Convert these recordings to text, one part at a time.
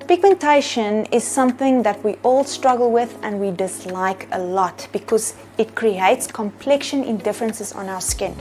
Pigmentation is something that we all struggle with and we dislike a lot because it creates complexion indifferences on our skin.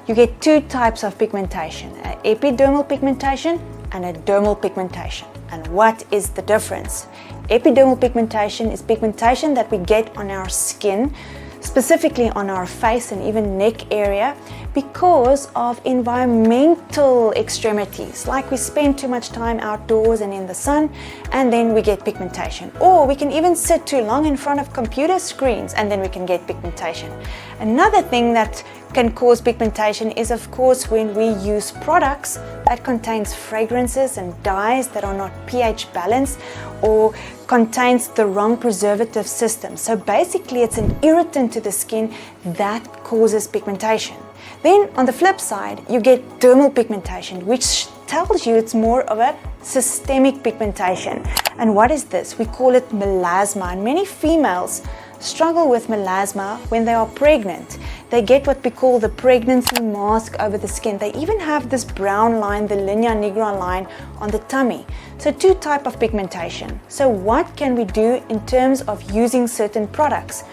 You get two types of pigmentation, an epidermal pigmentation and a dermal pigmentation. And what is the difference? Epidermal pigmentation is pigmentation that we get on our skin, specifically on our face and even neck area, because of environmental extremities, like we spend too much time outdoors and in the sun, and then we get pigmentation. Or we can even sit too long in front of computer screens and then we can get pigmentation. Another thing that can cause pigmentation is, of course, when we use products that contains fragrances and dyes that are not pH balanced or contains the wrong preservative system. So basically it's an irritant to the skin that causes pigmentation. Then on the flip side, you get dermal pigmentation, which tells you it's more of a systemic pigmentation. And what is this? We call it melasma, and many females struggle with melasma when they are pregnant. They get what we call the pregnancy mask over the skin. They even have this brown line, the linea nigra line on the tummy. So two types of pigmentation. So what can we do in terms of using certain products?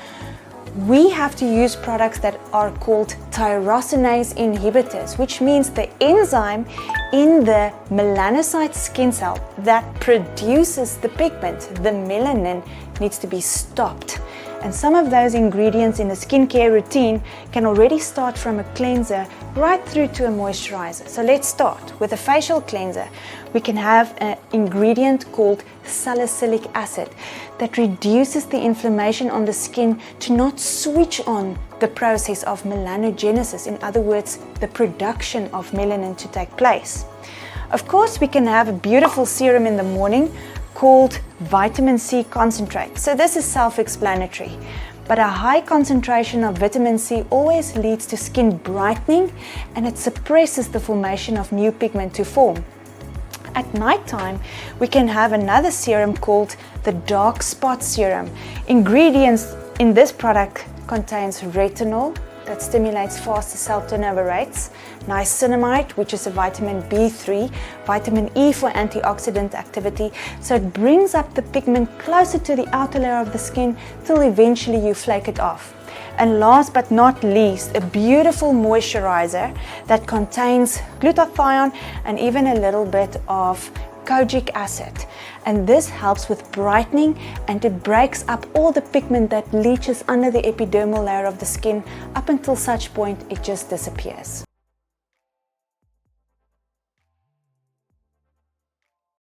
We have to use products that are called tyrosinase inhibitors, which means the enzyme in the melanocyte skin cell that produces the pigment, the melanin, needs to be stopped. And some of those ingredients in a skincare routine can already start from a cleanser right through to a moisturizer. So let's start with a facial cleanser. We can have an ingredient called salicylic acid that reduces the inflammation on the skin to not switch on the process of melanogenesis, in other words, the production of melanin to take place. Of course, we can have a beautiful serum in the morning called vitamin C concentrate. So this is self-explanatory, but a high concentration of vitamin C always leads to skin brightening and it suppresses the formation of new pigment to form. At nighttime, we can have another serum called the Dark Spot Serum. Ingredients in this product contains retinol, that stimulates faster cell turnover rates, niacinamide, which is a vitamin B3, vitamin E for antioxidant activity, so it brings up the pigment closer to the outer layer of the skin till eventually you flake it off. And last but not least, a beautiful moisturizer that contains glutathione and even a little bit of kojic acid, and this helps with brightening and it breaks up all the pigment that leaches under the epidermal layer of the skin up until such point it just disappears.